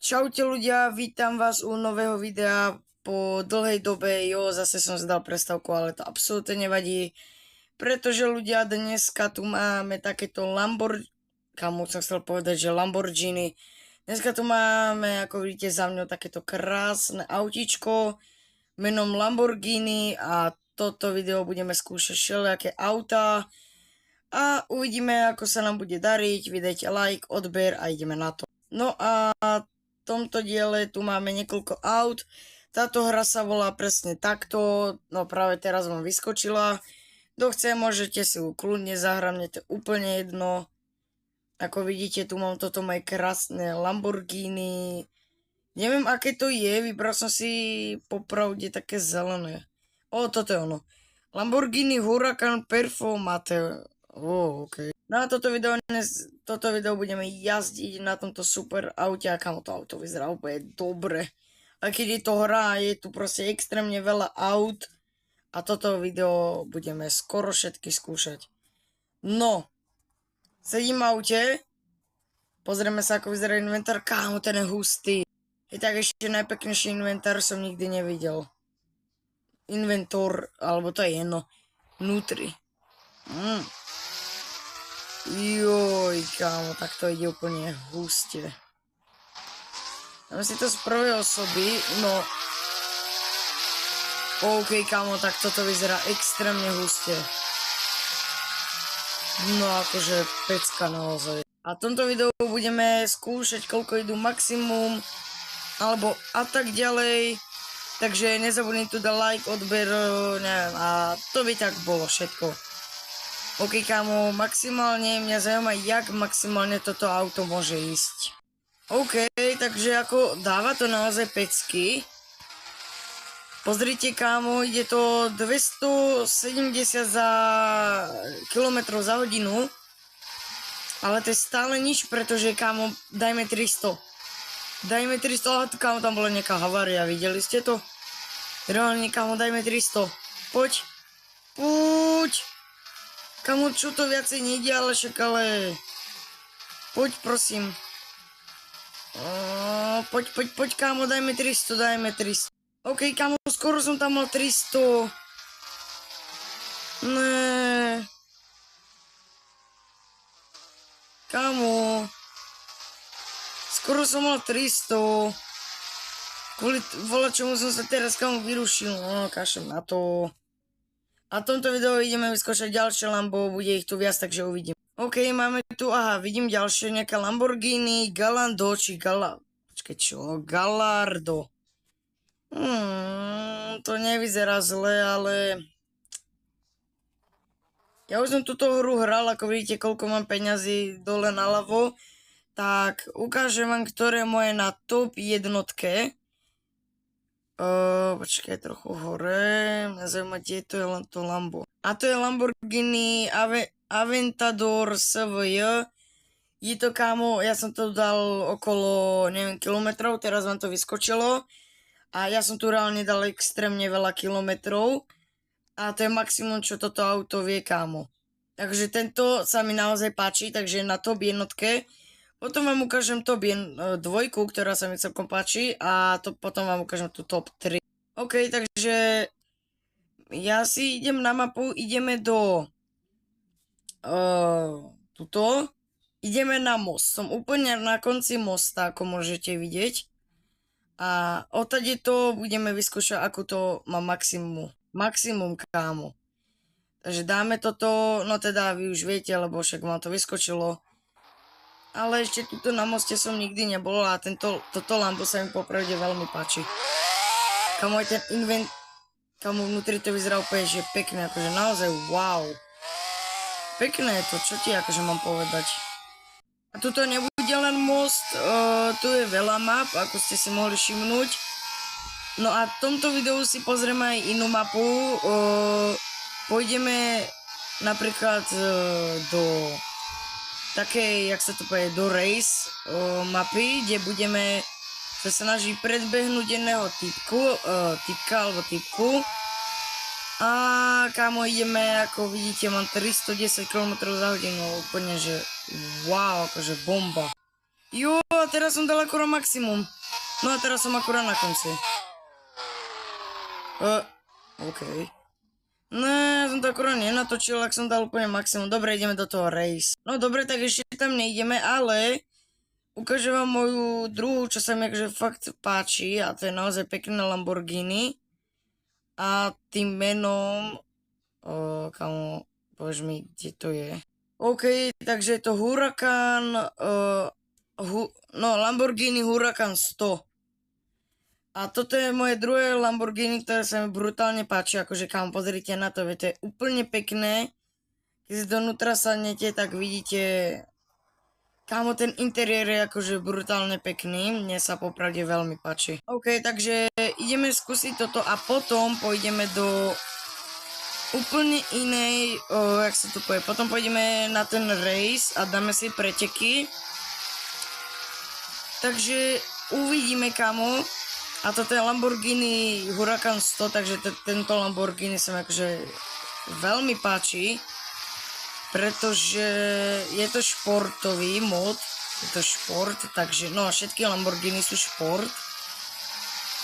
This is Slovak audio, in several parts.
Čaute ľudia, vítam vás u nového videa po dlhej dobe. Zase som zdal prestávku, ale to absolútne nevadí. Pretože ľudia, dneska tu máme takéto Lamborghini. Dneska tu máme, ako vidíte za mňou, takéto krásne autíčko menom Lamborghini a toto video budeme skúšať všelijaké autá a uvidíme, ako sa nám bude dariť. Vydajte like, odber a ideme na to. No a v tomto diele tu máme niekoľko aut. Táto hra sa volá presne takto, no práve teraz vám vyskočila. Kto chce, môžete si ju kľudne zahrať, mne to úplne jedno. Ako vidíte, tu mám toto moje krásne Lamborghini. Neviem, aké to je, vybral som si popravde také zelené. Toto je ono. Lamborghini Huracan Performante. OK. Na toto video budeme jazdiť na tomto super aute a kamo to auto vyzerá úplne dobre. A keď je to hra, je tu proste extrémne veľa aut a toto video budeme skoro všetky skúšať. No, sedím v aute, pozrieme sa, ako vyzerá inventár. Kámo, ten je hustý. Je tak ešte najpeknejší inventár som nikdy nevidel. Inventor, alebo to je jedno. Vnútri. Joj, kámo, tak to ide úplne huste. Dám si to z prvej osoby, no. OK, kámo, tak toto vyzerá extrémne huste. No, akože pecka naozaj. A v tomto videu budeme skúšať, koľko idú maximum, alebo a tak ďalej. Takže nezabudni tu dať like, odber, neviem, a to by tak bolo všetko. OK, kámo, maximálne mňa zaujíma, jak maximálne toto auto môže ísť. OK, takže ako dáva to naozaj pecky. Pozrite, kámo, ide to 270 km za hodinu. Ale to je stále nič, pretože, kámo, dajme 300. Dajme 300, ale kámo, tam bola nejaká havária, videli ste to? Reálne, kámo, dajme 300. Poď. Kámo, čo to viacej nejde, ale však ale... Poď, prosím. Poď, kámo, dajme 300. OK, kámo, skoro som tam mal 300. Ne. Kámo. Skoro som mal 300. Kvôli volačomu som sa teraz, kámo, vyrušil. No, kašem na to. A v tomto videu ideme vyskúšať ďalšie Lambo, bude ich tu viac, takže uvidím. OK, máme tu, vidím ďalšie, nejaká Lamborghini, Gallardo. To nevyzerá zle, ale... Ja už som túto hru hral, ako vidíte, koľko mám peňazí dole naľavo. Tak, ukážem vám, ktoré moje na top jednotke. Počkaj, trochu hore. Mňa zaujíma, kde to je to Lambo. A to je Lamborghini Aventador SVJ. Je to, kámo, ja som to dal okolo, neviem, kilometrov, teraz vám to vyskočilo. A ja som tu reálne dal extrémne veľa kilometrov. A to je maximum, čo toto auto vie, kámo. Takže tento sa mi naozaj páči, takže na top jednotke. Potom vám ukážem top dvojku, ktorá sa mi celkom páči a potom vám ukážem tu top 3. OK, takže ja si idem na mapu, ideme do tuto. Ideme na most, som úplne na konci mosta, ako môžete vidieť. A odtade to budeme vyskúšať, ako to má maximum, kámo. Takže dáme toto, no teda vy už viete, lebo však vám to vyskočilo. Ale ešte tuto na moste som nikdy nebol a toto Lambo sa mi popravde veľmi páči. Kamo aj ten kamo vnútri to vyzerá úplne, že pekné, akože naozaj wow. Pekné je to, čo ti akože mám povedať. A tuto nebude len most, tu je veľa map, ako ste si mohli všimnúť. No a v tomto videu si pozrieme aj inú mapu. Pôjdeme napríklad do... také, jak sa to povie, do race mapy, kde budeme sa snažiť predbehnúť jedného typka alebo typku. A kámo, ideme, ako vidíte, mám 310 km za hodinu, úplne, že wow, akože bomba. Jo, a teraz som dal akorát maximum. No a teraz som akurát na konci. OK. No, som to akurát nenatočil, ak som dal úplne maximum. Dobre, ideme do toho race. No dobre, tak ešte tam nejdeme, ale ukážem vám moju druhú, čo sa mi akože fakt páči, a to je naozaj pekné Lamborghini. A tým menom... kamo, povedz mi, kde to je. OK, takže je to Huracan... Lamborghini Huracan 100. A toto je moje druhé Lamborghini, ktoré sa mi brutálne páči, akože kam pozrite na to, to je úplne pekné. Keď si donútra sadnete, tak vidíte, kámo, ten interiér je akože brutálne pekný, mne sa popravde veľmi páči. OK, takže ideme skúsiť toto a potom pôjdeme do úplne inej, jak sa to povie, potom pôjdeme na ten race a dáme si preteky. Takže uvidíme, kámo. A toto je Lamborghini Huracan 100, takže tento Lamborghini sa mi akože veľmi páči, pretože je to športový mod, je to šport, takže no všetky Lamborghini sú šport.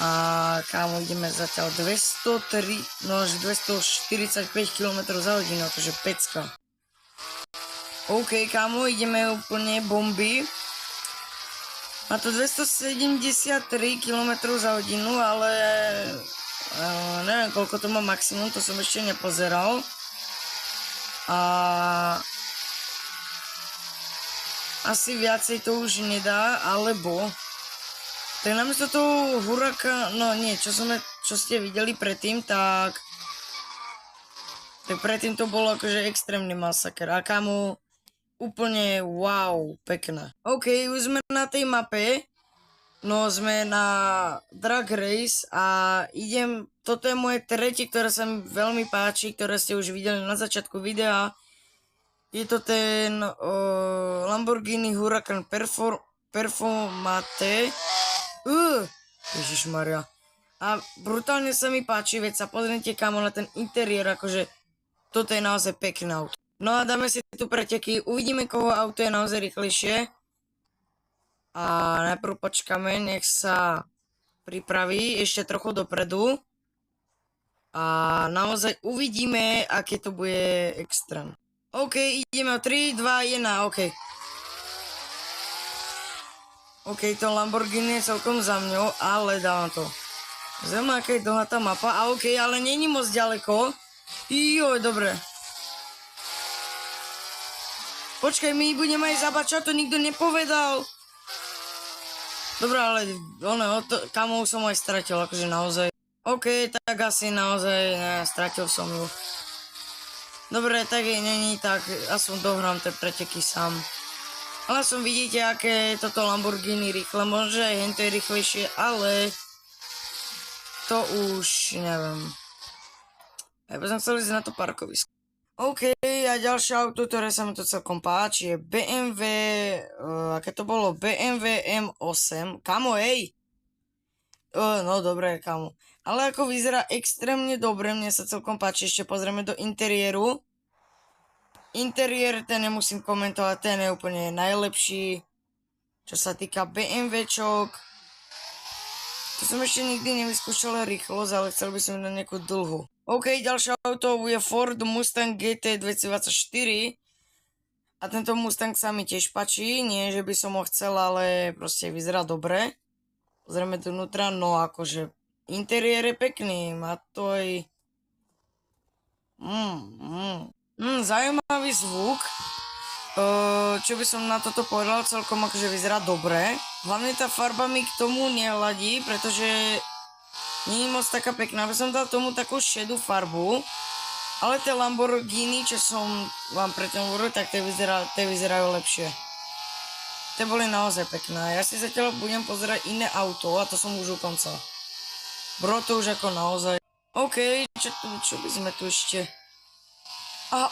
A kámo, ideme zatiaľ 203, no až 245 km za hodinu, akože pecka. OK, kámo, ideme úplne bomby. Má to 273 km za hodinu, ale neviem, koľko to má maximum, to som ešte nepozeral. A asi viacej to už nedá, alebo tak namiesto toho Huracan, no nie, čo ste videli predtým, tak predtým to bolo akože extrémny masaker. A kámo, úplne wow, pekné. OK, už sme na tej mape. No, sme na Drag Race a toto je moje tretie, ktoré sa mi veľmi páči, ktoré ste už videli na začiatku videa. Je to ten Lamborghini Huracan Performate. Ježišmaria. A brutálne sa mi páči, veď sa pozrite, kámo, na ten interiér, akože toto je naozaj pekné auto. No a dáme si tu preteky, uvidíme, koho auto je naozaj rýchlejšie. A najprv počkáme, nech sa pripraví ešte trochu dopredu. A naozaj uvidíme, aké to bude extrém. OK, ideme o 3, 2, 1, OK. OK, to Lamborghini je celkom za mňou, ale dávam to. Zaujímavé, aká je dlhá tá mapa. A OK, ale není moc ďaleko. Joj, dobre. Počkaj, my budeme aj zabačať, to nikto nepovedal. Dobre, ale kamo som aj stratil, akože naozaj. OK, tak asi naozaj stratil som ju. Dobre, tak jej není, tak aspoň dohrám tie preteky sám. Ale som vidíte, aké je toto Lamborghini rýchle, možno aj hento je rýchlejšie, ale to už neviem. Ja by som chcel ísť na to parkovisko. OK, a ďalšie auto, ktoré sa mi to celkom páči, je BMW, aké to bolo? BMW M8, kamo, hej! No dobre, kamo. Ale ako vyzerá extrémne dobre, mne sa celkom páči, ešte pozrieme do interiéru. Interiér, ten nemusím komentovať, ten je úplne najlepší, čo sa týka BMWčok. To som ešte nikdy nevyskúšal rýchlosť, ale chcel by som na nejakú dlhú. OK, ďalšie auto je Ford Mustang GT 2024. A tento Mustang sa mi tiež páči, nie že by som ho chcel, ale proste vyzerá dobre. Pozrieme dovnútra, no akože interiér je pekný, má to aj... Zaujímavý zvuk. Čo by som na toto povedal, celkom akože vyzerá dobre. Hlavne tá farba mi k tomu nehladí, pretože nie je moc taká pekná. By som dal tomu takú šedú farbu. Ale tie Lamborghini, čo som vám predtým hovoril, tak tie vyzerajú lepšie. Tie boli naozaj pekné. Ja si zatiaľ budem pozerať iné auto a to som už u konca. Bro, to už ako naozaj. OK, čo by sme tu ešte... A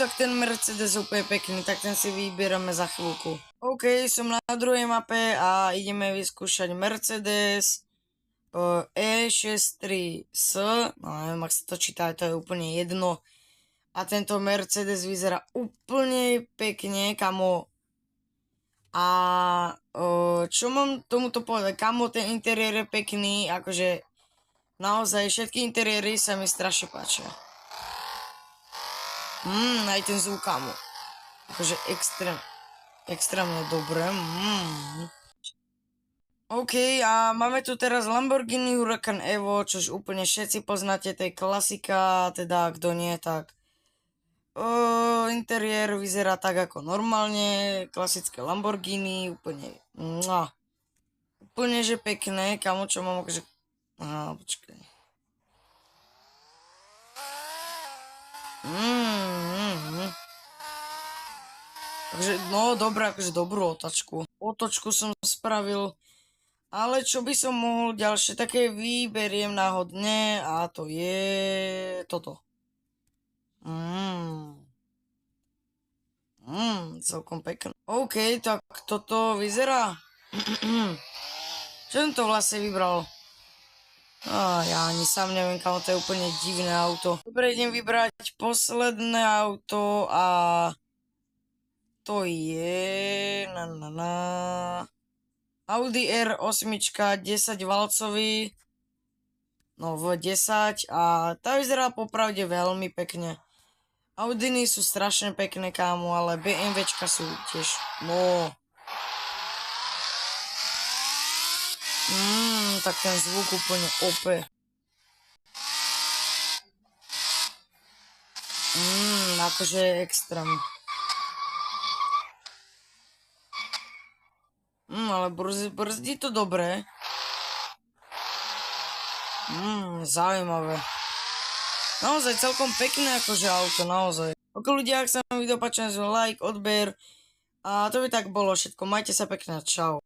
tak ten Mercedes je úplne pekný, tak ten si vybierame za chvíľku. OK, som na druhej mape a ideme vyskúšať Mercedes E63S, no neviem, ak sa to číta, to je úplne jedno. A tento Mercedes vyzerá úplne pekne, kamo. A čo mám tomuto povedať? Kamo, ten interiér je pekný, akože naozaj všetky interiéry sa mi strašne páčia. Aj ten zvuk, kamo. Akože extrémne dobré. OK, a máme tu teraz Lamborghini Huracan Evo, čož úplne všetci poznáte, to je klasika, teda kto nie, tak interiér vyzerá tak ako normálne, klasické Lamborghini, úplne, úplne že pekné, kamo, čo mám akože, počkaj. Takže, no dobré, akože dobrú otočku. Otočku som spravil. Ale čo by som mohol ďalšie, také vyberiem náhodne a to je toto. Celkom pekné. OK, tak toto vyzerá. Čo som to vlastne vybral? Ja ani sám neviem, kam to je úplne divné auto. Dobre, idem vybrať posledné auto a to je Audi R8 10 valcový, no V10 a tá vyzerá popravde veľmi pekne. Audiny sú strašne pekné, kámo, ale BMWčka sú tiež, no. Tak ten zvuk úplne OP. Akože extrém. Ale brzdí to dobre. Zaujímavé. Naozaj celkom pekné akože auto, naozaj. Ok ľudia, ak sa vám video páči, like, odber. A to by tak bolo všetko. Majte sa pekne, čau.